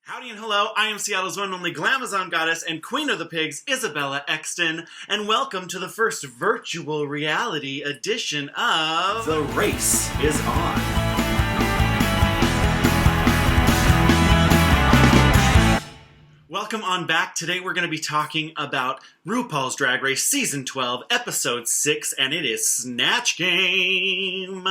Howdy and hello, I am Seattle's one and only Glamazon goddess and queen of the pigs, IsabellaExtynn, and welcome to the first virtual reality edition of The Race is On. Welcome on back. Today we're going to be talking about RuPaul's Drag Race Season 12, Episode 6, and it is Snatch Game.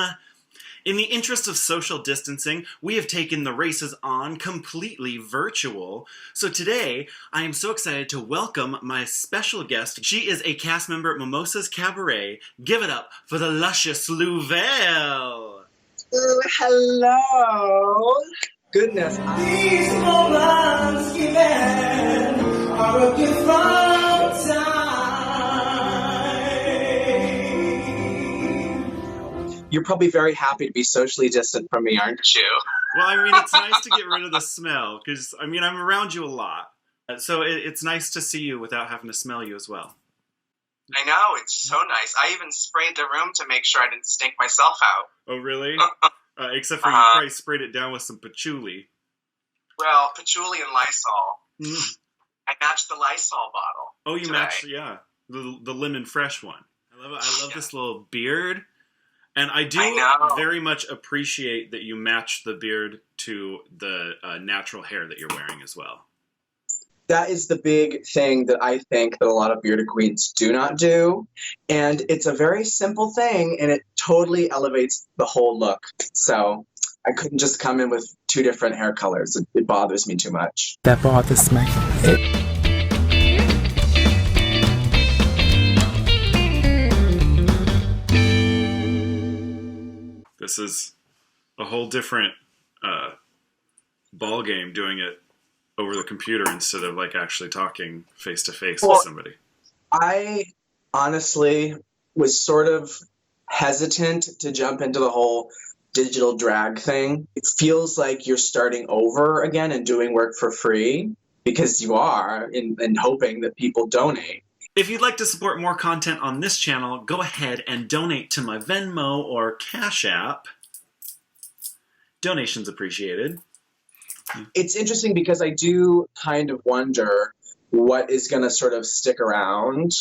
In the interest of social distancing, we have taken the races on completely virtual. So today, I am so excited to welcome my special guest. She is a cast member at Mimosa's Cabaret. Give it up for the luscious Louvel. Oh, hello. Goodness. These moments given are a gift from time. You're probably very happy to be socially distant from me, aren't you? Well, I mean, it's nice to get rid of the smell, because, I mean, I'm around you a lot. So it's nice to see you without having to smell you as well. I know, it's so nice. I even sprayed the room to make sure I didn't stink myself out. Oh, really? Except for you probably sprayed it down with some patchouli. Well, patchouli and Lysol. I matched the Lysol bottle. Oh, you today. matched, yeah, the lemon fresh one. I love this little beard. And I do very much appreciate that you match the beard to the natural hair that you're wearing as well. That is the big thing that I think that a lot of bearded queens do not do. And it's a very simple thing, and it totally elevates the whole look. So I couldn't just come in with two different hair colors. It bothers me too much. That bothers me. This is a whole different ball game doing it over the computer instead of like actually talking face to face with somebody. I honestly was sort of hesitant to jump into the whole digital drag thing. It feels like you're starting over again and doing work for free because you are, and hoping that people donate. If you'd like to support more content on this channel, go ahead and donate to my Venmo or CashApp. Donations appreciated. It's interesting because I do kind of wonder what is going to sort of stick around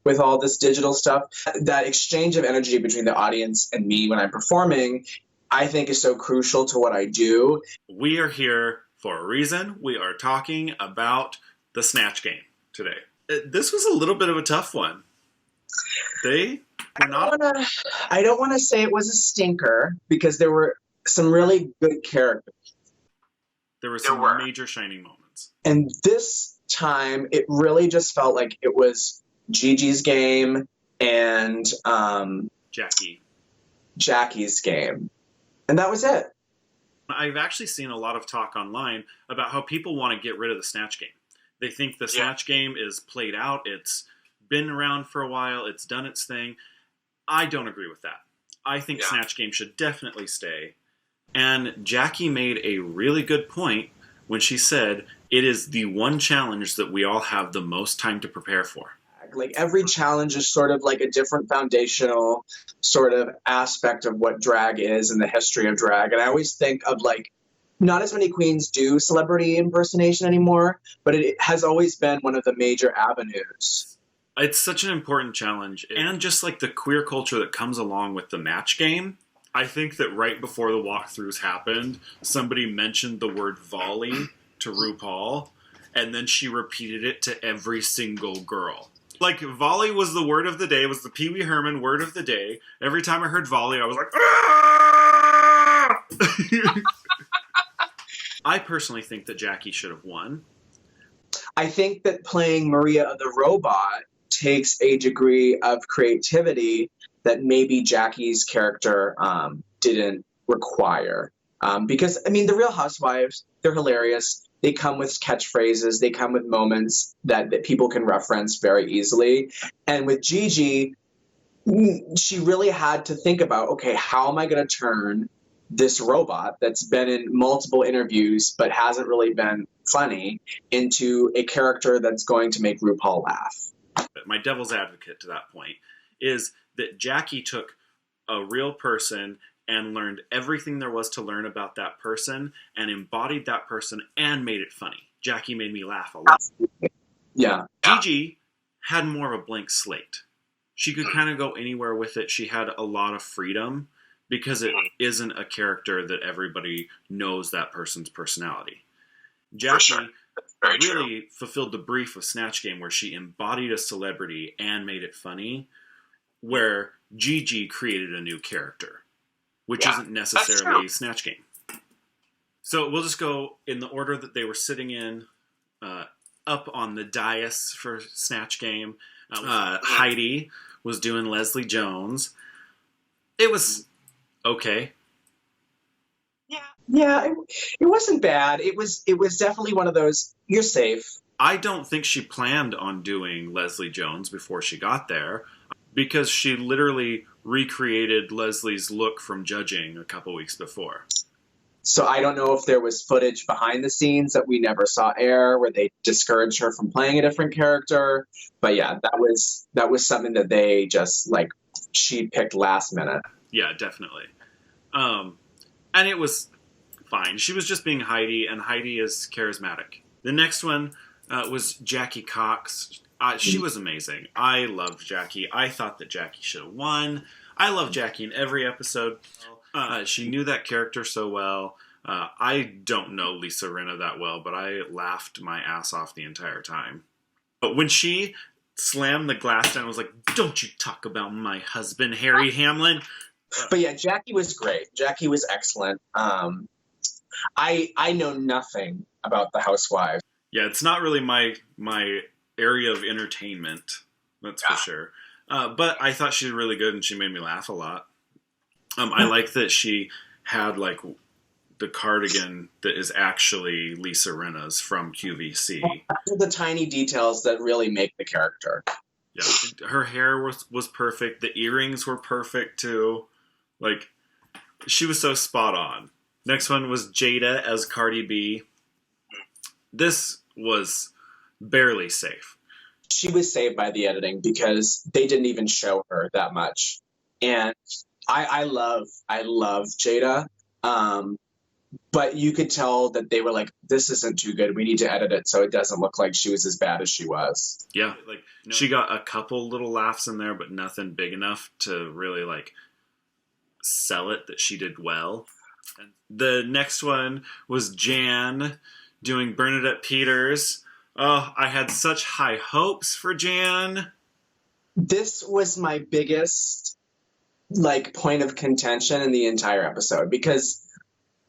with all this digital stuff. That exchange of energy between the audience and me when I'm performing, I think is so crucial to what I do. We are here for a reason. We are talking about the Snatch Game today. This was a little bit of a tough one. I don't want to say it was a stinker because there were some really good characters. There were some major shining moments. And this time, it really just felt like it was Gigi's game and Jackie's game. And that was it. I've actually seen a lot of talk online about how people want to get rid of the Snatch Game. They think the Snatch Game is played out. It's been around for a while. It's done its thing. I don't agree with that. I think Snatch Game should definitely stay. And Jackie made a really good point when she said it is the one challenge that we all have the most time to prepare for. Like every challenge is sort of like a different foundational sort of aspect of what drag is and the history of drag. And I always think of like, not as many queens do celebrity impersonation anymore, but it has always been one of the major avenues. It's such an important challenge. And just like the queer culture that comes along with the match game, I think that right before the walkthroughs happened, somebody mentioned the word volley to RuPaul, and then she repeated it to every single girl. Like, volley was the word of the day, was the Pee Wee Herman word of the day. Every time I heard volley, I was like, ah! I personally think that Jackie should have won. I think that playing Maria the Robot takes a degree of creativity that maybe Jackie's character didn't require. Because, I mean, the Real Housewives, they're hilarious. They come with catchphrases. They come with moments that people can reference very easily. And with Gigi, she really had to think about, okay, how am I going to turn this robot that's been in multiple interviews but hasn't really been funny into a character that's going to make RuPaul laugh? My devil's advocate to that point is that Jackie took a real person and learned everything there was to learn about that person and embodied that person and made it funny. Jackie made me laugh a lot. Yeah. Gigi had more of a blank slate. She could kind of go anywhere with it. She had a lot of freedom because it isn't a character that everybody knows that person's personality. Jackie really fulfilled the brief of Snatch Game, where she embodied a celebrity and made it funny, where Gigi created a new character, which isn't necessarily Snatch Game. So we'll just go in the order that they were sitting in, up on the dais for Snatch Game. Heidi was doing Leslie Jones. It was okay. Yeah, it wasn't bad. It was definitely one of those, you're safe. I don't think she planned on doing Leslie Jones before she got there, because she literally recreated Leslie's look from judging a couple weeks before. So I don't know if there was footage behind the scenes that we never saw air where they discouraged her from playing a different character. But yeah, that was something that they just, like, she picked last minute. Yeah, definitely. And it was fine. She was just being Heidi, and Heidi is charismatic. The next one was Jackie Cox. She was amazing. I loved Jackie. I thought that Jackie should have won. I love Jackie in every episode. She knew that character so well. I don't know Lisa Rinna that well, but I laughed my ass off the entire time. But when she slammed the glass down, I was like, "Don't you talk about my husband, Harry Hamlin." But yeah, Jackie was great. Jackie was excellent. I know nothing about the Housewives. Yeah, it's not really my area of entertainment, that's for sure. But I thought she was really good, and she made me laugh a lot. I like that she had, like, the cardigan that is actually Lisa Rinna's from QVC. The tiny details that really make the character. Yeah, her hair was perfect. The earrings were perfect too. Like, she was so spot on. Next one was Jada as Cardi B. This was barely safe. She was saved by the editing because they didn't even show her that much. And I love Jada. But you could tell that they were like, this isn't too good. We need to edit it so it doesn't look like she was as bad as she was. Yeah, like, she got a couple little laughs in there, but nothing big enough to really, like, sell it that she did well. And the next one was Jan doing Bernadette Peters. Oh, I had such high hopes for Jan. This was my biggest, like, point of contention in the entire episode, because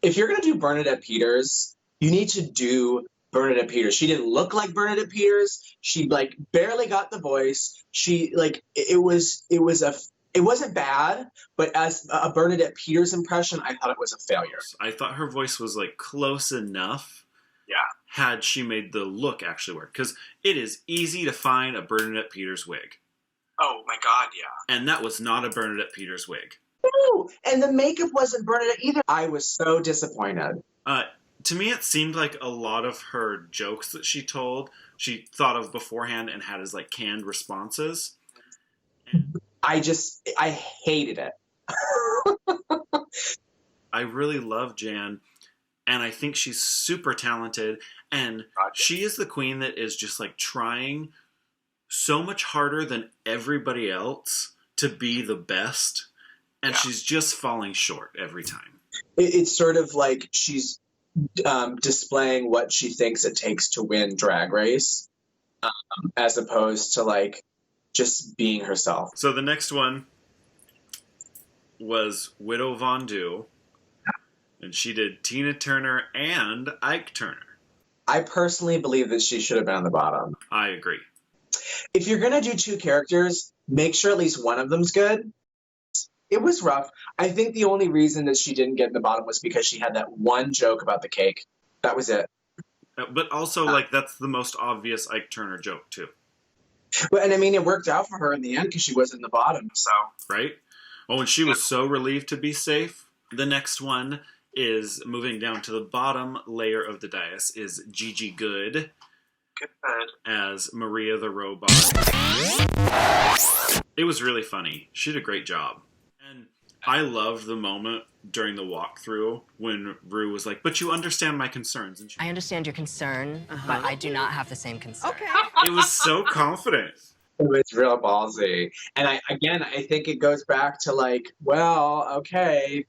if you're going to do Bernadette Peters, you need to do Bernadette Peters. She didn't look like Bernadette Peters. She, like, barely got the voice. She, like, it wasn't bad, but as a Bernadette Peters impression, I thought it was a failure. I thought her voice was, like, close enough. Yeah. Had she made the look actually work. Because it is easy to find a Bernadette Peters wig. Oh my god, yeah. And that was not a Bernadette Peters wig. No, and the makeup wasn't Bernadette either. I was so disappointed. To me, it seemed like a lot of her jokes that she told, she thought of beforehand and had as, like, canned responses. I hated it. I really love Jan, and I think she's super talented, and she is the queen that is just, like, trying so much harder than everybody else to be the best, and she's just falling short every time. It's sort of like she's displaying what she thinks it takes to win Drag Race, as opposed to, like, just being herself. So the next one was Widow Von Du, and she did Tina Turner and Ike Turner. I personally believe that she should have been on the bottom. I agree. If you're going to do two characters, make sure at least one of them's good. It was rough. I think the only reason that she didn't get in the bottom was because she had that one joke about the cake. That was it. But also, like, that's the most obvious Ike Turner joke, too. But, and I mean, it worked out for her in the end because she was in the bottom. So, right? Oh, and she was so relieved to be safe. The next one is, moving down to the bottom layer of the dais, is Gigi Good as Maria the Robot. It was really funny. She did a great job. And I loved the moment during the walkthrough when Rue was like, "But you understand my concerns." And I understand your concern, but I do not have the same concern. Okay. it was so confident. It was real ballsy. And I think it goes back to like, well, okay,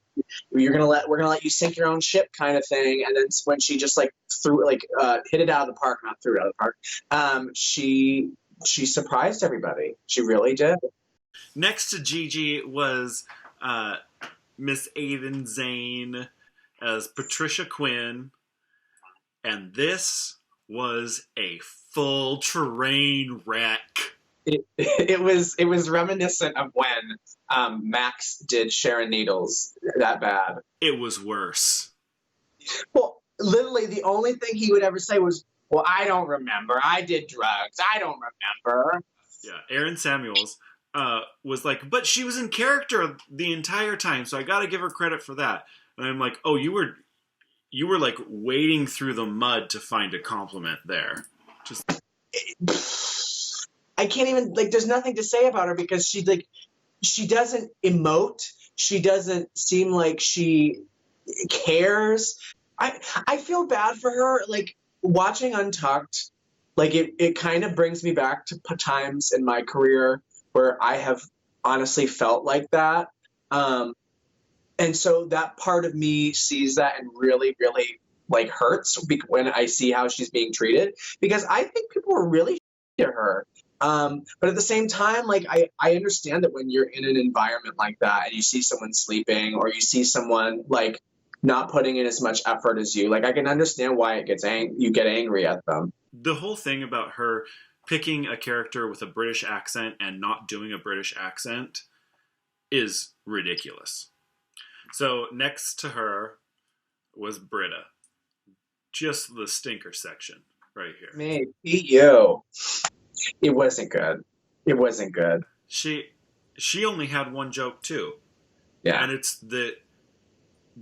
we're gonna let you sink your own ship kind of thing. And then when she just like hit it out of the park, not threw it out of the park, she surprised everybody. She really did. Next to Gigi was Miss Aiden Zane as Patricia Quinn, and this was a full train wreck. It was reminiscent of when Max did Sharon Needles that bad. It was worse. Well, literally the only thing he would ever say was, "Well, I don't remember. I did drugs. I don't remember." Yeah, Aaron Samuels was like, "But she was in character the entire time, so I got to give her credit for that." And I'm like, "Oh, you were like wading through the mud to find a compliment there." Just I can't even there's nothing to say about her because she doesn't emote. She doesn't seem like she cares. I feel bad for her. Like watching Untucked, like it kind of brings me back to times in my career where I have honestly felt like that. And so that part of me sees that and really, really like hurts when I see how she's being treated, because I think people were really to her. But at the same time, like I understand that when you're in an environment like that and you see someone sleeping or you see someone like not putting in as much effort as you, like I can understand why you get angry at them. the whole thing about her picking a character with a British accent and not doing a British accent is ridiculous. So next to her was Britta. Just the stinker section right here. Me, you. It wasn't good. It wasn't good. She only had one joke too. Yeah. And it's that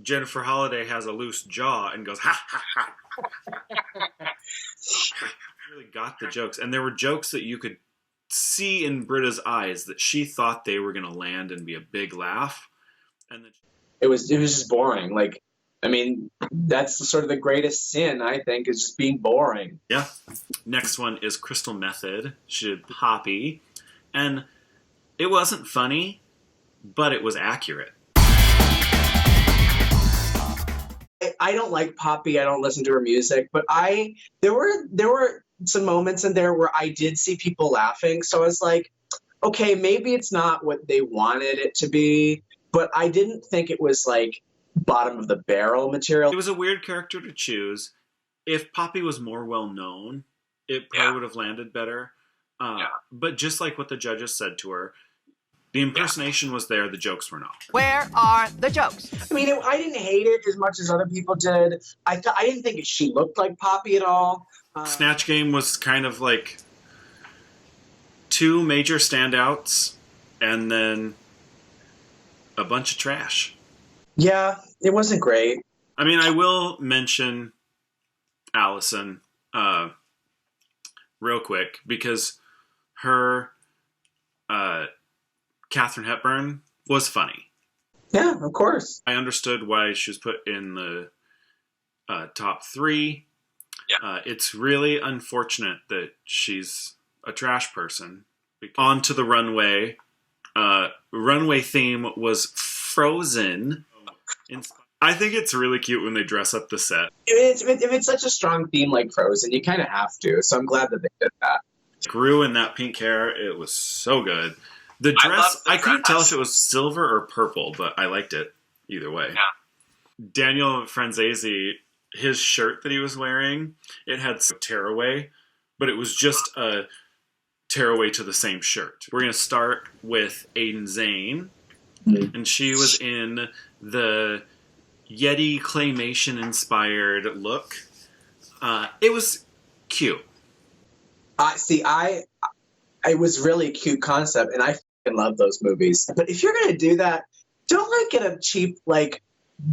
Jennifer Holliday has a loose jaw and goes, ha, ha, ha. Really got the jokes. And there were jokes that you could see in Britta's eyes that she thought they were going to land and be a big laugh. And then It was just boring. Like, I mean, that's sort of the greatest sin, I think, is just being boring. yeah. Next one is Crystal Method. She did Poppy. And it wasn't funny, but it was accurate. I don't like Poppy. I don't listen to her music, but there were some moments in there where I did see people laughing. So I was like, okay, maybe it's not what they wanted it to be, but I didn't think it was like bottom of the barrel material. It was a weird character to choose. If Poppy was more well known, it probably would have landed better. But just like what the judges said to her, the impersonation was there, the jokes were not. Where are the jokes? I mean, I didn't hate it as much as other people did. I didn't think she looked like Poppy at all. Snatch Game was kind of like two major standouts and then a bunch of trash. Yeah, it wasn't great. I mean, I will mention Allison real quick because her Katharine Hepburn was funny. Yeah, of course. I understood why she was put in the top 3. Yeah. It's really unfortunate that she's a trash person. On to the runway. Runway theme was Frozen. I think it's really cute when they dress up the set. If it's such a strong theme like Frozen, you kind of have to. So I'm glad that they did that. Grew in that pink hair. It was so good. The dress, I couldn't tell if it was silver or purple, but I liked it either way. Yeah. Daniel Franzese, his shirt that he was wearing, it had tearaway, but it was just a tearaway to the same shirt. We're going to start with Aiden Zane, and she was in the Yeti claymation-inspired look. It was cute. It was really a cute concept, and I fucking love those movies. But if you're gonna do that, don't like get a cheap like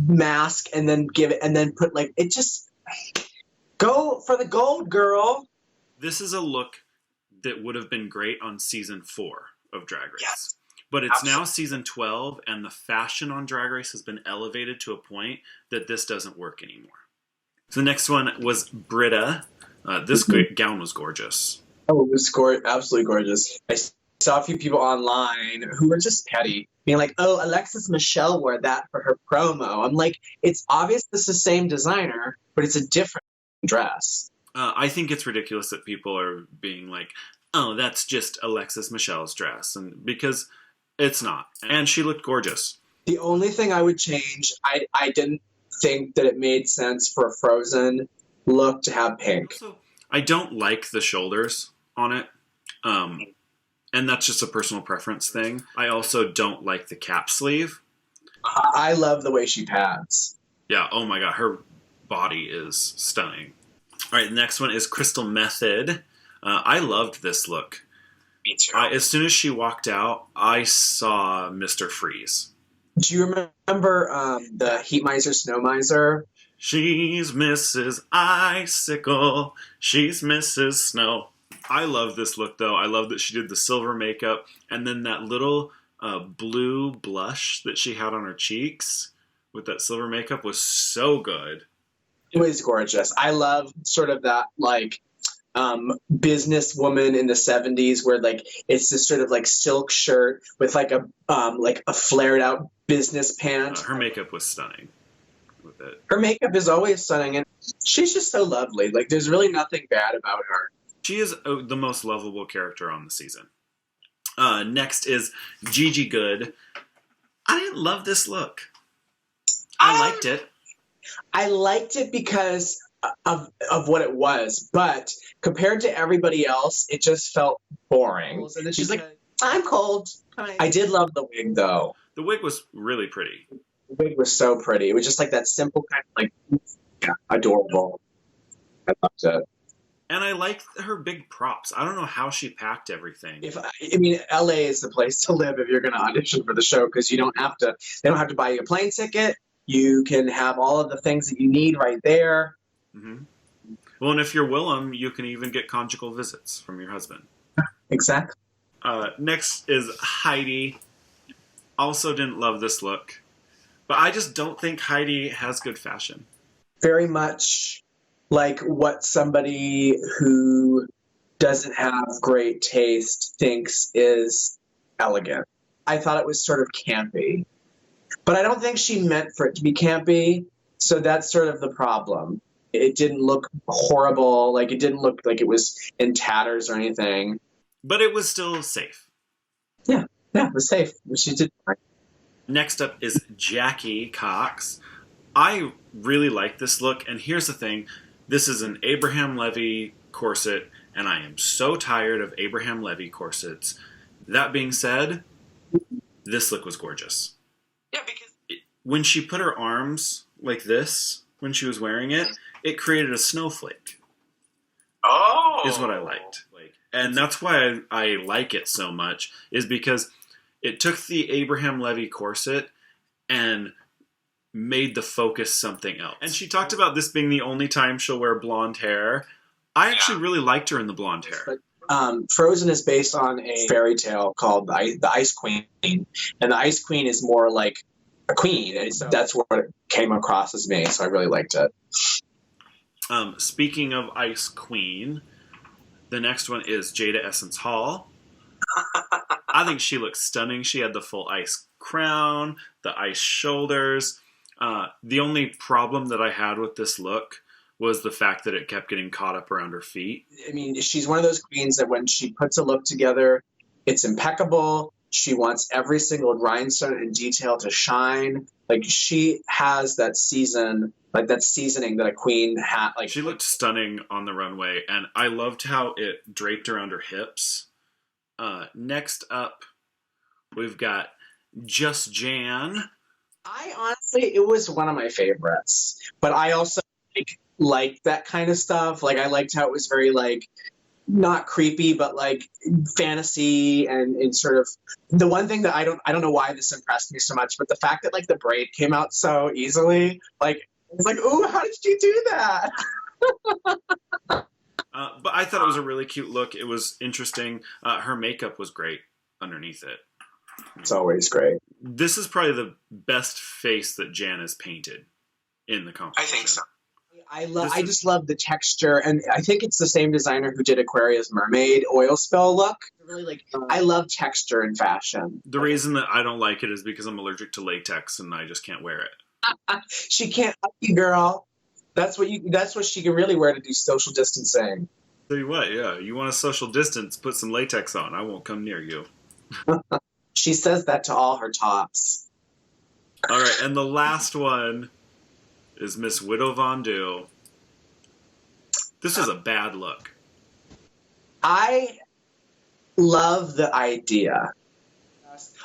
mask and then put like it. Just go for the gold, girl. This is a look that would have been great on season 4 of Drag Race. Yes. But it's now Absolutely. season 12, and the fashion on Drag Race has been elevated to a point that this doesn't work anymore. So the next one was Britta. This gown was gorgeous. Oh, it was absolutely gorgeous. I saw a few people online who were just petty, being like, "Oh, Alexis Michelle wore that for her promo." I'm like, it's obvious it's the same designer, but it's a different dress. I think it's ridiculous that people are being like, "Oh, that's just Alexis Michelle's dress," and because it's not. And she looked gorgeous. The only thing I would change, I didn't think that it made sense for a Frozen look to have pink. Also, I don't like the shoulders on it. And that's just a personal preference thing. I also don't like the cap sleeve. I love the way she pads. Yeah, oh my god, her body is stunning. All right, the next one is Crystal Method. I loved this look. Me too. As soon as she walked out, I saw Mr. Freeze. Do you remember the Heat Miser, Snow Miser? She's Mrs. Icicle. She's Mrs. Snow. I love this look, though. I love that she did the silver makeup and then that little blue blush that she had on her cheeks with that silver makeup was so good. It was gorgeous. I love sort of that, like, businesswoman in the 70s where, like, it's this sort of, like, silk shirt with, like a flared out business pant. Her makeup was stunning with it. Her makeup is always stunning, and she's just so lovely. Like, there's really nothing bad about her. She is the most lovable character on the season. Next is Gigi Good. I didn't love this look. I liked it. I liked it because of what it was, but compared to everybody else, it just felt boring. And then she's like, "I'm cold." I did love the wig, though. The wig was really pretty. The wig was so pretty. It was just like that simple kind of like, yeah, adorable. I loved it. And I liked her big props. I don't know how she packed everything. I mean, LA is the place to live if you're going to audition for the show because you don't have to. They don't have to buy you a plane ticket. You can have all of the things that you need right there. Mm-hmm. Well, and if you're Willem, you can even get conjugal visits from your husband. Exactly. Next is Heidi. Also didn't love this look. But I just don't think Heidi has good fashion. Very much like what somebody who doesn't have great taste thinks is elegant. I thought it was sort of campy. But I don't think she meant for it to be campy, so that's sort of the problem. It didn't look horrible, like it didn't look like it was in tatters or anything. But it was still safe. Yeah, it was safe. She did fine. Next up is Jackie Cox. I really like this look, and here's the thing. This is an Abraham Levy corset, and I am so tired of Abraham Levy corsets. That being said, this look was gorgeous. Yeah, because When she put her arms like this, when she was wearing it, it created a snowflake. oh, Is what I liked. And that's why I like it so much, is because it took the Abraham Levy corset and made the focus something else. And she talked about this being the only time she'll wear blonde hair. I actually really liked her in the blonde hair. Frozen is based on a fairy tale called the Ice Queen, and the Ice Queen is more like a queen, and so that's what it came across as me, so I really liked it. Speaking of Ice Queen, the next one is Jada Essence Hall. I think she looks stunning. She had the full ice crown, the ice shoulders. The only problem that I had with this look was the fact that it kept getting caught up around her feet. I mean, she's one of those queens that when she puts a look together, it's impeccable. She wants every single rhinestone and detail to shine. Like, she has that seasoning that a queen had. Like, she looked stunning on the runway, and I loved how it draped around her hips. Next up, we've got Just Jan. I honestly, it was one of my favorites, but I also like that kind of stuff. Like, I liked how it was very, like, not creepy, but like fantasy, and sort of the one thing that I don't know why this impressed me so much, but the fact that like the braid came out so easily, like, it's like, ooh, how did you do that? But I thought it was a really cute look. It was interesting. Her makeup was great underneath it. It's always great. This is probably the best face that Jan has painted in the I competition. think so. I just love the texture, and I think it's the same designer who did Aquaria's mermaid oil spill look. Really I love texture in fashion. The reason that I don't like it is because I'm allergic to latex and I just can't wear it. She can't help you, girl. That's what she can really wear to do social distancing. Tell you what, yeah, you want a social distance, put some latex on. I won't come near you. She says that to all her tops. All right, and the last one is Miss Widow Von Du. This is a bad look. I love the idea.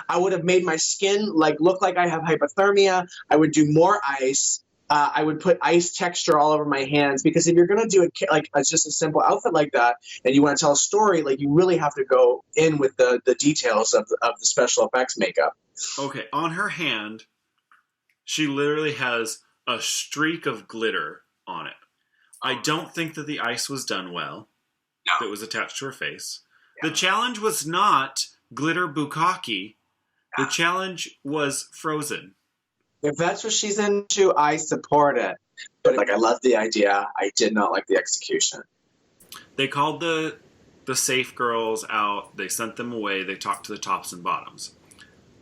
I would have made my skin look like I have hypothermia. I would do more ice. I would put ice texture all over my hands, because if you're gonna do it it's just a simple outfit like that, and you want to tell a story, you really have to go in with the details of the special effects makeup. Okay, on her hand, she literally has a streak of glitter on it. I don't think that the ice was done well. No. That was attached to her face. Yeah. The challenge was not glitter bukkake. The challenge was Frozen. If that's what she's into, I support it. But I love the idea. I did not like the execution. They called the safe girls out. They sent them away. They talked to the tops and bottoms.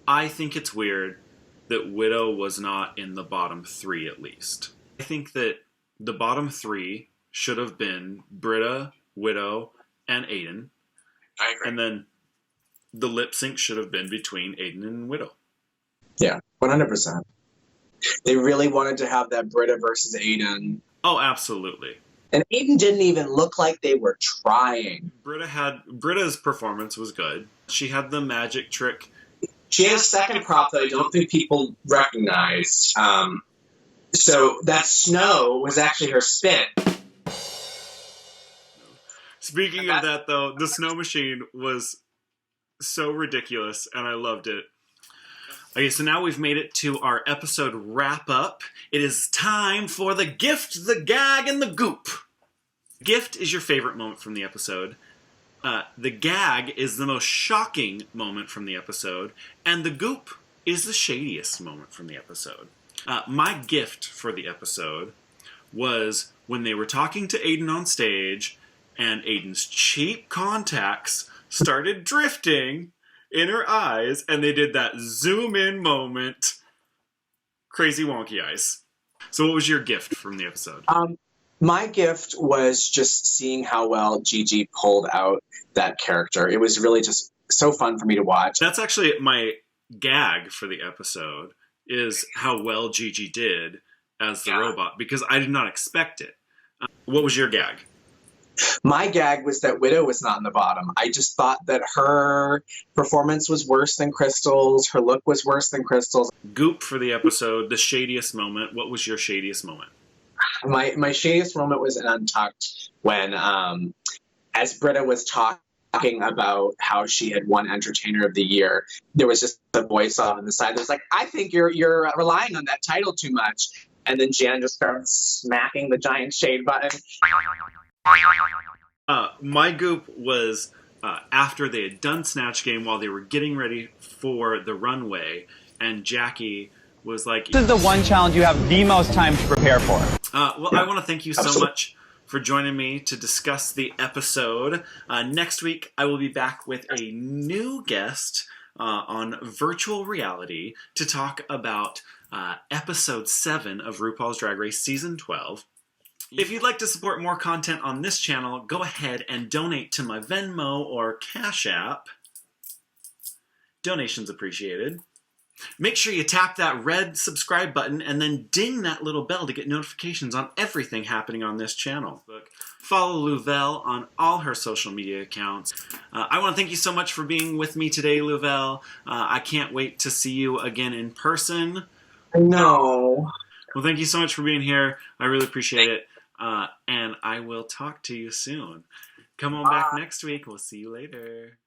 I think it's weird that Widow was not in the bottom 3 at least. I think that the bottom 3 should have been Britta, Widow, and Aiden. I agree. And then the lip sync should have been between Aiden and Widow. Yeah, 100%. They really wanted to have that Britta versus Aiden. Oh, absolutely. And Aiden didn't even look like they were trying. Britta's performance was good. She had the magic trick. She had a second prop that I don't think people recognized. So that snow was actually her spit. Speaking of that, though, the snow machine was so ridiculous, and I loved it. Okay, so now we've made it to our episode wrap-up. It is time for the gift, the gag, and the goop. Gift is your favorite moment from the episode. The gag is the most shocking moment from the episode. And the goop is the shadiest moment from the episode. My gift for the episode was when they were talking to Aiden on stage, and Aiden's cheap contacts started drifting in her eyes, and they did that zoom in moment. Crazy wonky eyes. So what was your gift from the episode? My gift was just seeing how well Gigi pulled out that character. It was really just so fun for me to watch. That's actually my gag for the episode, is how well Gigi did as the robot, because I did not expect it. What was your gag? My gag was that Widow was not in the bottom. I just thought that her performance was worse than Crystal's. Her look was worse than Crystal's. Goop for the episode, the shadiest moment. What was your shadiest moment? My shadiest moment was in Untucked when, as Britta was talking about how she had won Entertainer of the Year, there was just a voice off on the side that was like, I think you're relying on that title too much. And then Jan just started smacking the giant shade button. My goop was after they had done Snatch Game, while they were getting ready for the runway, and Jackie was like, This is the one challenge you have the most time to prepare for. I want to thank you so much for joining me to discuss the episode. Next week, I will be back with a new guest on virtual reality to talk about episode 7 of RuPaul's Drag Race Season 12. If you'd like to support more content on this channel, go ahead and donate to my Venmo or CashApp. Donations appreciated. Make sure you tap that red subscribe button and then ding that little bell to get notifications on everything happening on this channel. Follow Louvel on all her social media accounts. I want to thank you so much for being with me today, Louvel. I can't wait to see you again in person. No. Well, thank you so much for being here. I really appreciate it. And I will talk to you soon. Come on back next week. We'll see you later.